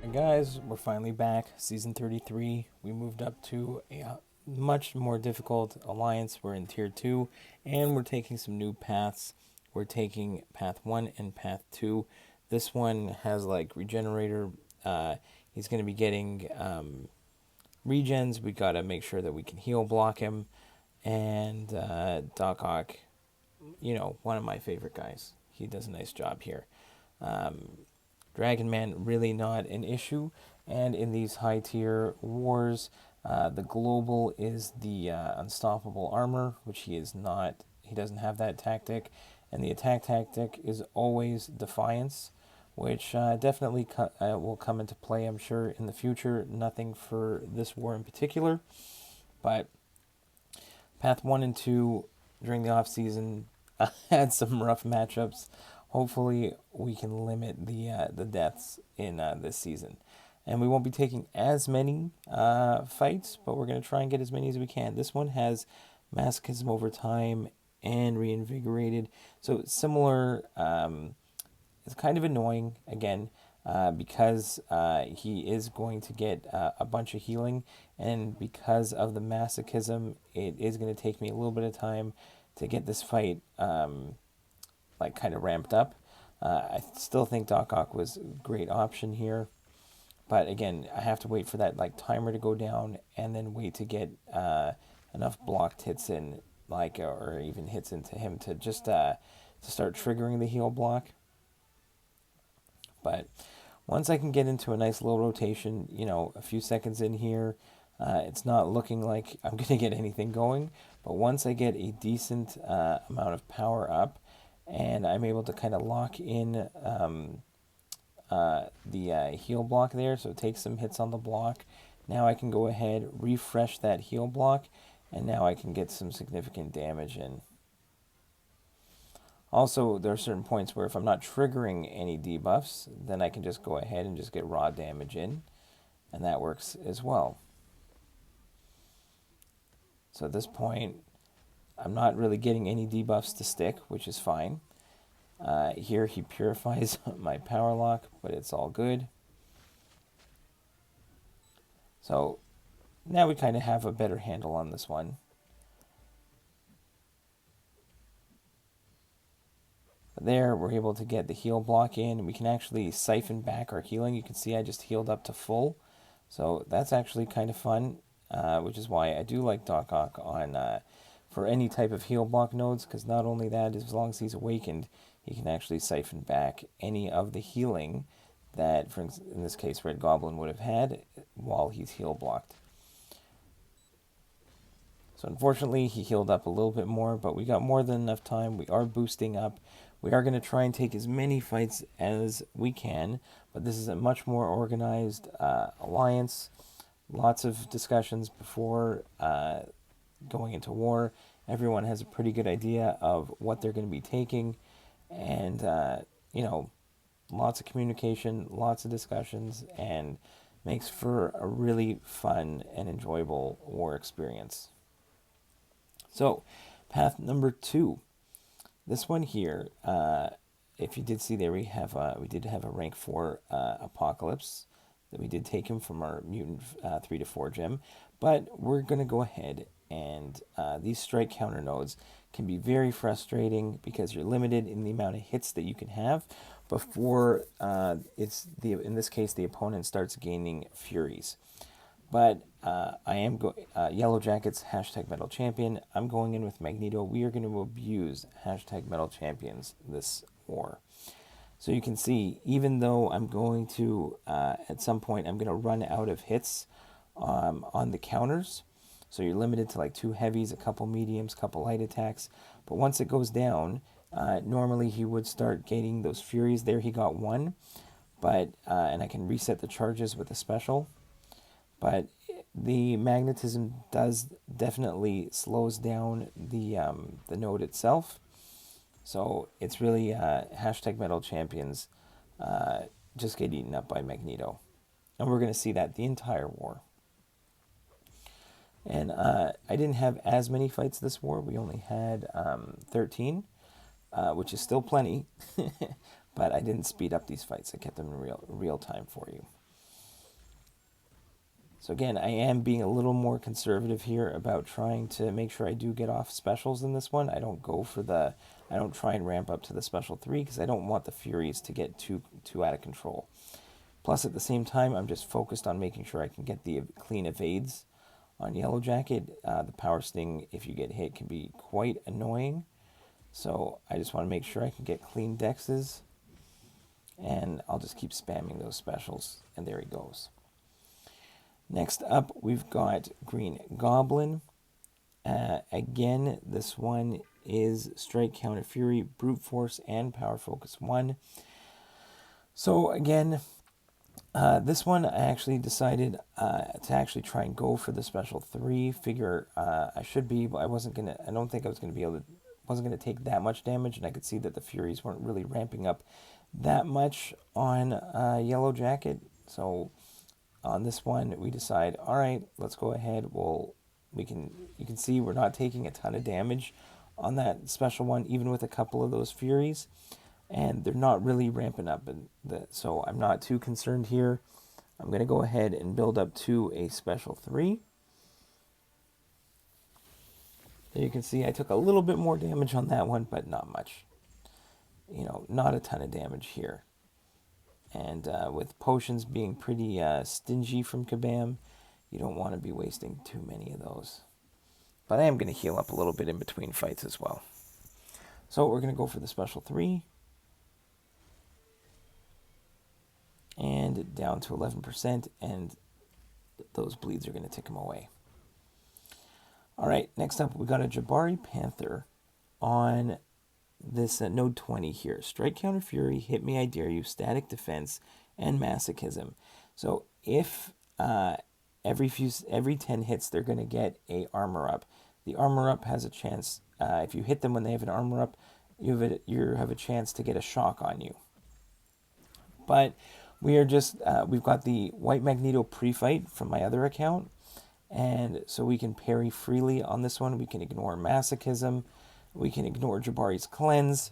Hey guys, we're finally back. Season 33. We moved up to a much more difficult alliance. We're in tier 2 and we're taking some new paths. We're taking path 1 and path 2. This one has like regenerator. He's going to be getting regens. We got to make sure that we can heal block him. And Doc Ock, one of my favorite guys. He does a nice job here. Dragon Man really not an issue, and in these high tier wars, the global is the unstoppable armor, which he is not. He doesn't have that tactic, and the attack tactic is always defiance, which definitely will come into play, I'm sure, in the future. Nothing for this war in particular, but path 1 and 2 during the off season had some rough matchups. Hopefully, we can limit the deaths in this season, and we won't be taking as many fights, but we're gonna try and get as many as we can. This one has masochism over time and reinvigorated, so similar. It's kind of annoying again. Because he is going to get a bunch of healing, and because of the masochism, it is going to take me a little bit of time to get this fight like kind of ramped up. I still think Doc Ock was a great option here, but again, I have to wait for that like timer to go down, and then wait to get enough blocked hits in, like or even hits into him to just to start triggering the heal block. But once I can get into a nice low rotation, a few seconds in here, it's not looking like I'm going to get anything going. But once I get a decent amount of power up, and I'm able to kind of lock in the heal block there, so take some hits on the block. Now I can go ahead, refresh that heal block, and now I can get some significant damage in. Also, there are certain points where if I'm not triggering any debuffs, then I can just go ahead and just get raw damage in, and that works as well. So at this point, I'm not really getting any debuffs to stick, which is fine. Here he purifies my power lock, but it's all good. So now we kind of have a better handle on this one. There, we're able to get the heal block in. We can actually siphon back our healing. You can see I just healed up to full. So that's actually kind of fun, which is why I do like Doc Ock on for any type of heal block nodes, because not only that, as long as he's awakened, he can actually siphon back any of the healing that, for in this case, Red Goblin would have had while he's heal blocked. So unfortunately, he healed up a little bit more, but we got more than enough time. We are boosting up. We are going to try and take as many fights as we can, but this is a much more organized alliance. Lots of discussions before going into war. Everyone has a pretty good idea of what they're going to be taking, and lots of communication, lots of discussions, and makes for a really fun and enjoyable war experience. So, path number 2. This one here, if you did see there, we did have a rank 4 Apocalypse that we did take him from our mutant 3 to 4 gem, but we're going to go ahead and these strike counter nodes can be very frustrating because you're limited in the amount of hits that you can have before in this case the opponent starts gaining furies. But I am Yellow Jackets hashtag Metal Champion. I'm going in with Magneto. We are going to abuse hashtag Metal Champions this war. So you can see, even though I'm going to at some point I'm going to run out of hits on the counters. So you're limited to like 2 heavies, a couple mediums, a couple light attacks. But once it goes down, normally he would start gaining those furies. There he got 1, but and I can reset the charges with a special. But the magnetism does definitely slows down the node itself. So it's really hashtag Metal Champions just get eaten up by Magneto. And we're going to see that the entire war. And I didn't have as many fights this war. We only had 13, which is still plenty. But I didn't speed up these fights. I kept them in real time for you. So again, I am being a little more conservative here about trying to make sure I do get off specials in this one. I don't try and ramp up to the special 3 because I don't want the Furies to get too out of control. Plus, at the same time, I'm just focused on making sure I can get the clean evades on Yellow Jacket. The Power Sting, if you get hit, can be quite annoying. So I just want to make sure I can get clean dexes. And I'll just keep spamming those specials. And there he goes. Next up, we've got Green Goblin. Again, this one is Strike, Counter Fury, Brute Force, and Power Focus 1. So again, this one I actually decided to actually try and go for the special 3. Figure I should be, but I don't think I was wasn't gonna take that much damage, and I could see that the Furies weren't really ramping up that much on Yellow Jacket. So on this one, we decide, all right, let's go ahead. You can see we're not taking a ton of damage on that special one, even with a couple of those Furies, and they're not really ramping up. So I'm not too concerned here. I'm going to go ahead and build up to a special 3. There you can see I took a little bit more damage on that one, but not much. Not a ton of damage here. And with potions being pretty stingy from Kabam, you don't want to be wasting too many of those. But I am going to heal up a little bit in between fights as well. So we're going to go for the special 3. And down to 11%, and those bleeds are going to tick him away. All right, next up, we got a Jabari Panther on this node 20 here. Strike, Counter Fury, Hit Me, I Dare You, Static Defense, and Masochism. So if every 10 hits, they're going to get a armor up. The armor up has a chance, if you hit them when they have an armor up, you have a chance to get a shock on you. But we've got the White Magneto pre-fight from my other account, and so we can parry freely on this one. We can ignore Masochism, we can ignore Jabari's Cleanse,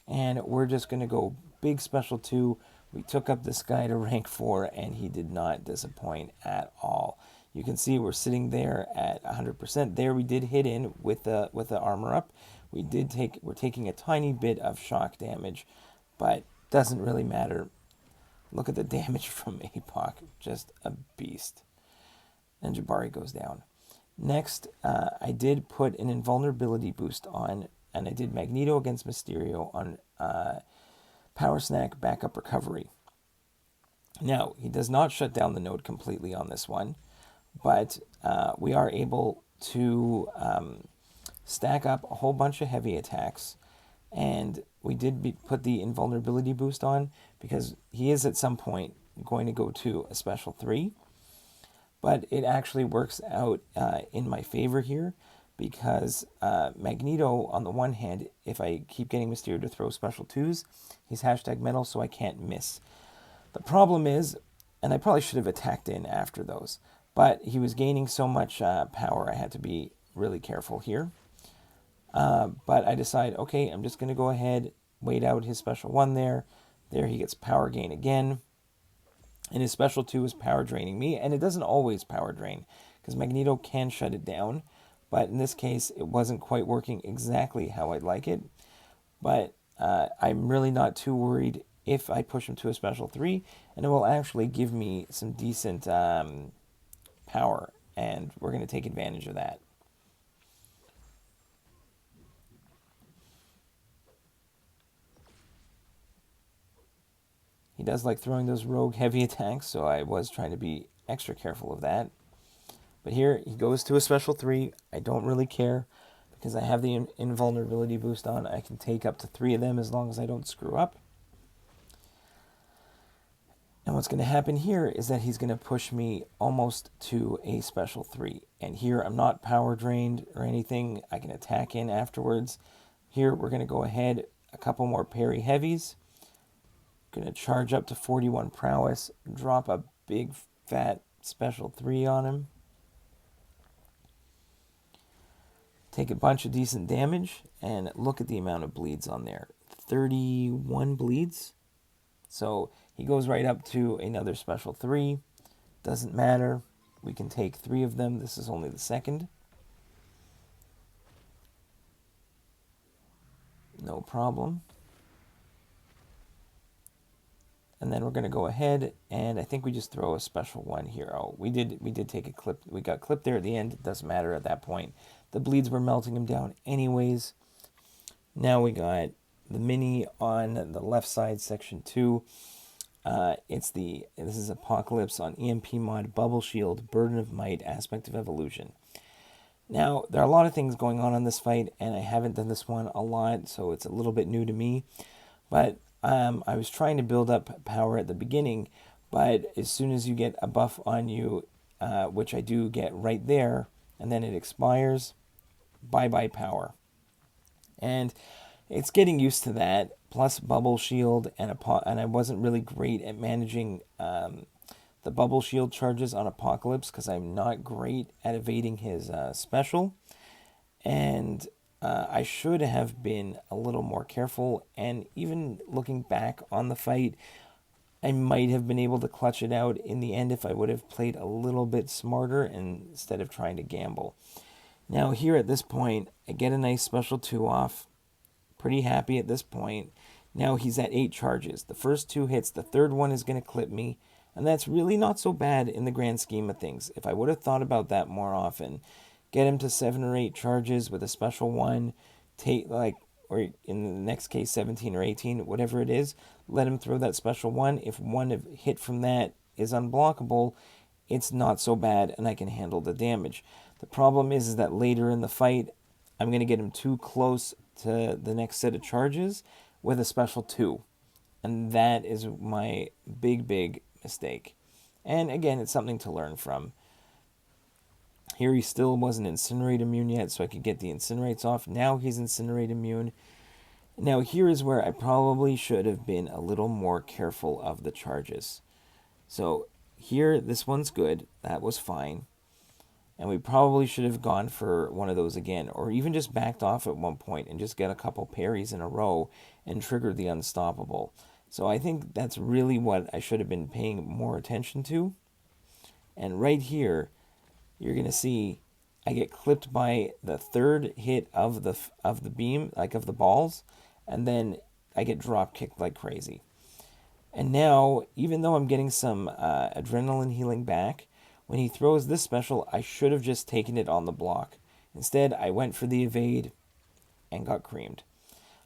and we're just going to go big special 2. We took up this guy to rank 4, and he did not disappoint at all. You can see we're sitting there at 100%. There we did hit in with the armor up. We're taking a tiny bit of shock damage, but doesn't really matter. Look at the damage from Apoc, just a beast. And Jabari goes down. Next, I did put an invulnerability boost on, and I did Magneto against Mysterio on Power Snack Backup Recovery. Now, he does not shut down the node completely on this one, but we are able to stack up a whole bunch of heavy attacks, and we did put the invulnerability boost on because he is at some point going to go to a special 3. But it actually works out in my favor here because Magneto, on the one hand, if I keep getting Mysterio to throw special 2s, he's #metal, so I can't miss. The problem is, and I probably should have attacked in after those, but he was gaining so much power, I had to be really careful here. But I decide, okay, I'm just going to go ahead, wait out his special 1 there. There he gets power gain again. And his special 2 is power draining me, and it doesn't always power drain, because Magneto can shut it down, but in this case, it wasn't quite working exactly how I'd like it. But I'm really not too worried if I push him to a special 3, and it will actually give me some decent power, and we're going to take advantage of that. He does like throwing those rogue heavy attacks, so I was trying to be extra careful of that. But here, he goes to a special 3. I don't really care, because I have the invulnerability boost on. I can take up to 3 of them as long as I don't screw up. And what's going to happen here is that he's going to push me almost to a special 3. And here, I'm not power drained or anything. I can attack in afterwards. Here, we're going to go ahead, a couple more parry heavies. Going to charge up to 41 prowess, drop a big fat special 3 on him. Take a bunch of decent damage, and look at the amount of bleeds on there. 31 bleeds. So he goes right up to another special 3. Doesn't matter. We can take 3 of them. This is only the second. No problem. And then we're going to go ahead, and I think we just throw a special one here. Oh, we did take a clip. We got clipped there at the end. It doesn't matter at that point. The bleeds were melting him down anyways. Now we got the mini on the left side, section 2. This is Apocalypse on EMP mod, Bubble Shield, Burden of Might, Aspect of Evolution. Now, there are a lot of things going on in this fight, and I haven't done this one a lot, so it's a little bit new to me. But I was trying to build up power at the beginning, but as soon as you get a buff on you, which I do get right there, and then it expires, bye-bye power. And it's getting used to that, plus Bubble Shield, and I wasn't really great at managing the Bubble Shield charges on Apocalypse, because I'm not great at evading his special. And I should have been a little more careful, and even looking back on the fight, I might have been able to clutch it out in the end if I would have played a little bit smarter instead of trying to gamble. Now here at this point, I get a nice special 2 off. Pretty happy at this point. Now he's at 8 charges. The first 2 hits, the third one is going to clip me, and that's really not so bad in the grand scheme of things. If I would have thought about that more often, get him to 7 or 8 charges with a special 1, or in the next case 17 or 18, whatever it is, let him throw that special 1. If one hit from that is unblockable, it's not so bad, and I can handle the damage. The problem is that later in the fight, I'm going to get him too close to the next set of charges with a special 2. And that is my big mistake. And again, it's something to learn from. Here he still wasn't Incinerate immune yet, so I could get the Incinerates off. Now he's Incinerate immune. Now here is where I probably should have been a little more careful of the charges. So here, this one's good. That was fine. And we probably should have gone for one of those again, or even just backed off at one point and just get a couple parries in a row and trigger the unstoppable. So I think that's really what I should have been paying more attention to. And right here, you're going to see I get clipped by the third hit of the beam, like of the balls, and then I get drop kicked like crazy. And now, even though I'm getting some adrenaline healing back, when he throws this special, I should have just taken it on the block. Instead, I went for the evade and got creamed.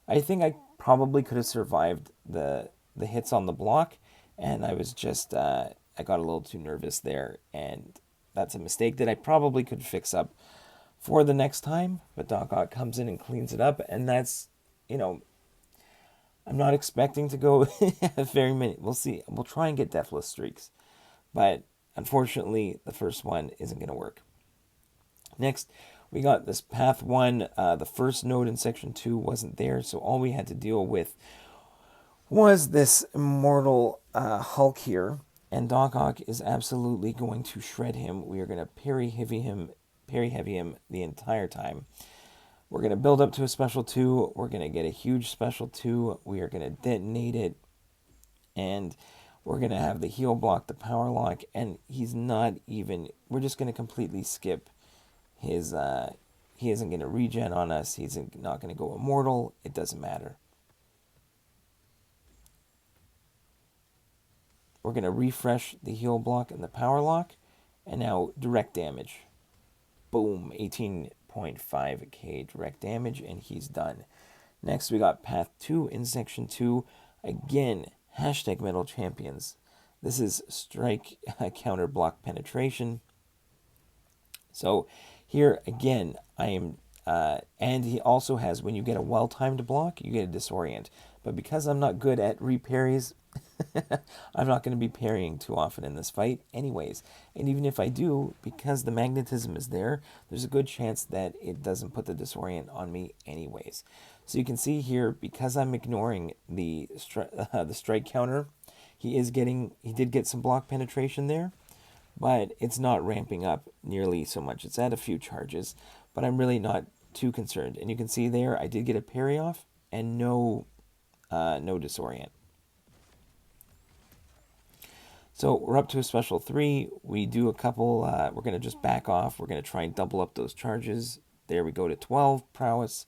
I think I probably could have survived the hits on the block, and I was just, I got a little too nervous there, and that's a mistake that I probably could fix up for the next time, but Doc Ock comes in and cleans it up, and that's, I'm not expecting to go very many. We'll see. We'll try and get deathless streaks, but unfortunately, the first one isn't going to work. Next, we got this path 1. The first node in section 2 wasn't there, so all we had to deal with was this immortal Hulk here. And Doc Ock is absolutely going to shred him. We are going to parry heavy him the entire time. We're going to build up to a special 2. We're going to get a huge special 2. We are going to detonate it. And we're going to have the heal block, the power lock, and he's not even... We're just going to completely skip his... he isn't going to regen on us. He's not going to go immortal. It doesn't matter. We're going to refresh the heal block and the power lock, and now direct damage. Boom, 18.5k direct damage, and he's done. Next, we got path 2 in section 2. Again, hashtag Metal Champions. This is strike counter block penetration. So here again, I am, and he also has, when you get a well-timed block, you get a disorient. But because I'm not good at reparries, I'm not going to be parrying too often in this fight anyways. And even if I do, because the magnetism is there, there's a good chance that it doesn't put the disorient on me anyways. So you can see here, because I'm ignoring the strike counter, he did get some block penetration there, but it's not ramping up nearly so much. It's at a few charges, but I'm really not too concerned. And you can see there, I did get a parry off and no disorient. So we're up to a special 3. We do a couple, we're going to just back off. We're going to try and double up those charges. There we go to 12 prowess.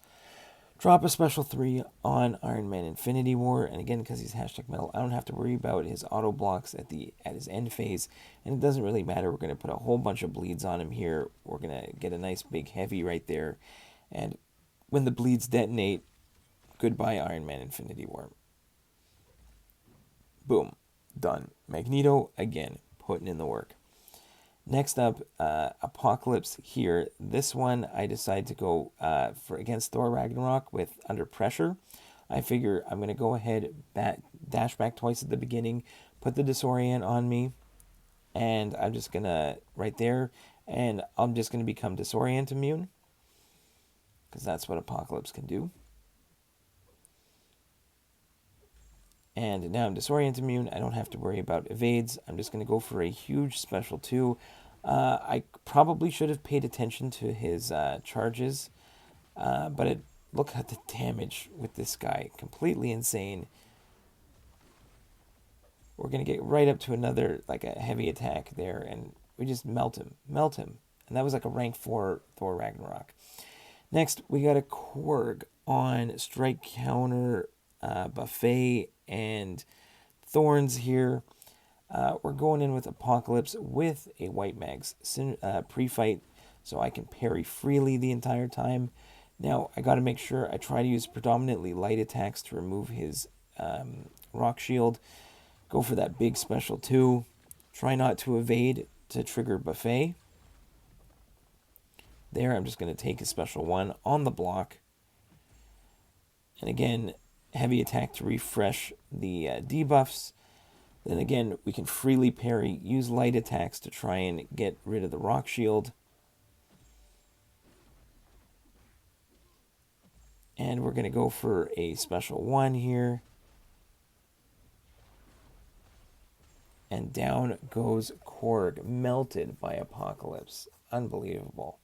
Drop a special 3 on Iron Man Infinity War, and again, because he's hashtag metal, I don't have to worry about his auto blocks at his end phase, and it doesn't really matter. We're going to put a whole bunch of bleeds on him here. We're going to get a nice big heavy right there, and when the bleeds detonate, goodbye Iron Man Infinity War. Boom, done. Magneto, again, putting in the work. Next up, Apocalypse here. This one, I decide to go for against Thor Ragnarok with Under Pressure. I figure I'm going to go ahead, dash back twice at the beginning, put the Disorient on me, and I'm just going to, right there, and I'm just going to become Disorient immune, because that's what Apocalypse can do. And now I'm Disorient immune. I don't have to worry about evades. I'm just going to go for a huge special 2. I probably should have paid attention to his charges, but look at the damage with this guy. Completely insane. We're going to get right up to another, like a heavy attack there, and we just melt him. And that was like a rank 4 Thor Ragnarok. Next, we got a Korg on Strike Counter, Buffet, and Thorns here. We're going in with Apocalypse with a White Mags pre-fight, so I can parry freely the entire time. Now, I got to make sure I try to use predominantly light attacks to remove his rock shield. Go for that big special 2. Try not to evade to trigger Buffet. There, I'm just going to take a special 1 on the block. And again, heavy attack to refresh the debuffs. Then again, we can freely parry, use light attacks to try and get rid of the rock shield. And we're going to go for a special 1 here. And down goes Korg, melted by Apocalypse. Unbelievable.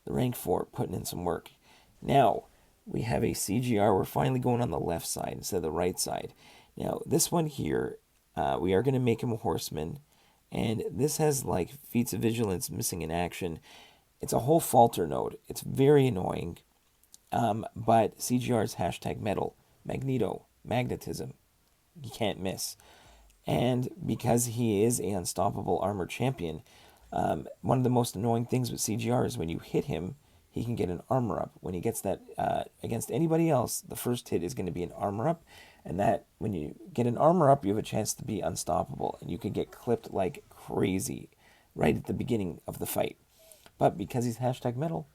The rank 4 putting in some work. Now, we have a CGR. We're finally going on the left side instead of the right side. Now, this one here, we are going to make him a horseman. And this has like feats of vigilance missing in action. It's a whole falter node. It's very annoying. But CGR's hashtag metal, Magneto, magnetism. You can't miss. And because he is an unstoppable armor champion, one of the most annoying things with CGR is when you hit him, he can get an armor up. When he gets that against anybody else, the first hit is going to be an armor up. And that, when you get an armor up, you have a chance to be unstoppable. And you could get clipped like crazy right at the beginning of the fight. But because he's hashtag metal,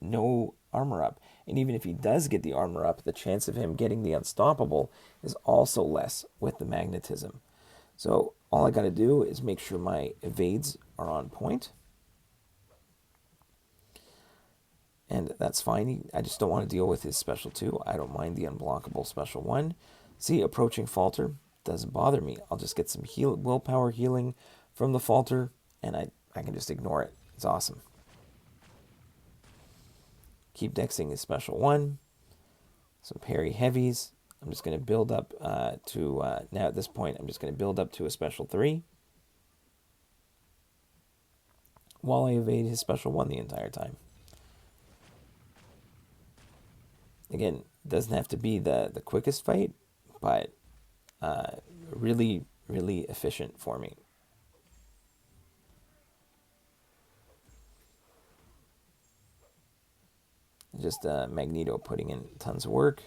no armor up. And even if he does get the armor up, the chance of him getting the unstoppable is also less with the magnetism. So all I got to do is make sure my evades are on point. And that's fine. I just don't want to deal with his special 2. I don't mind the unblockable special 1. See, approaching falter doesn't bother me. I'll just get some willpower healing from the falter, and I can just ignore it. It's awesome. Keep dexing his special 1. Some parry heavies. I'm just going to build up now at this point, I'm just going to build up to a special 3. While I evade his special 1 the entire time. Again, doesn't have to be the quickest fight, but really, really efficient for me. Just Magneto putting in tons of work.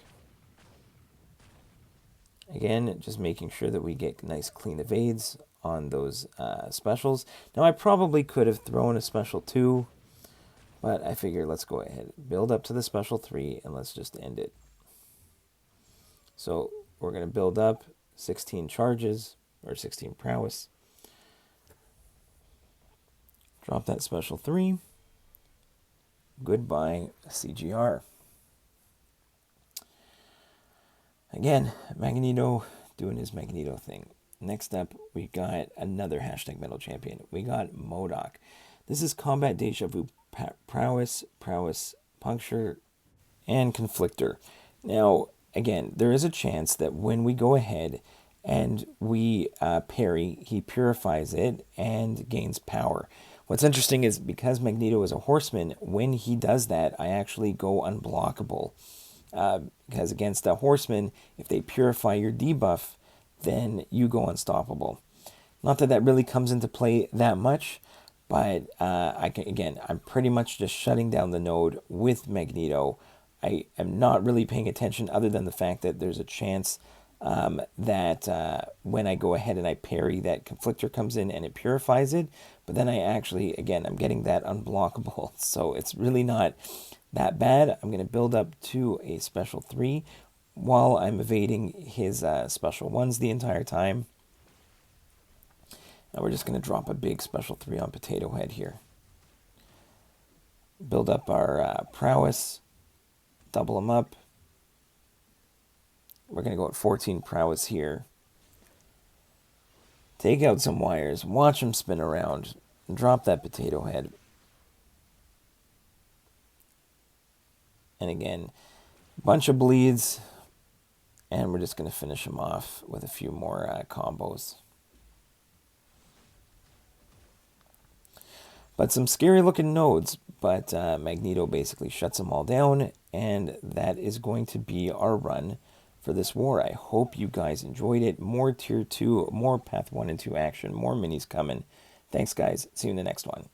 Again, just making sure that we get nice clean evades on those specials. Now, I probably could have thrown a special 2, but I figure let's go ahead, build up to the special 3, and let's just end it. So we're going to build up 16 charges, or 16 prowess. Drop that special 3. Goodbye, CGR. Again, Magneto doing his Magneto thing. Next up, we got another hashtag metal champion. We got MCOC. This is combat deja vu, prowess, puncture, and conflictor. Now, again, there is a chance that when we go ahead and we parry. He purifies it and gains power. What's interesting is because Magneto is a horseman, when he does that, I actually go unblockable. Because against a horseman, if they purify your debuff, then you go unstoppable. Not that that really comes into play that much, but I'm pretty much just shutting down the node with Magneto. I am not really paying attention other than the fact that there's a chance that when I go ahead and I parry, that Conflictor comes in and it purifies it. But then I actually, again, I'm getting that unblockable. So it's really not that bad. I'm going to build up to a special 3 while I'm evading his special 1s the entire time. And we're just going to drop a big special 3 on Potato Head here. Build up our prowess. Double them up. We're going to go at 14 prowess here. Take out some wires. Watch them spin around. And drop that Potato Head. And again, bunch of bleeds. And we're just going to finish him off with a few more combos. But some scary looking nodes, but Magneto basically shuts them all down, and that is going to be our run for this war. I hope you guys enjoyed it. More Tier 2, more Path 1 and 2 action, more minis coming. Thanks, guys. See you in the next one.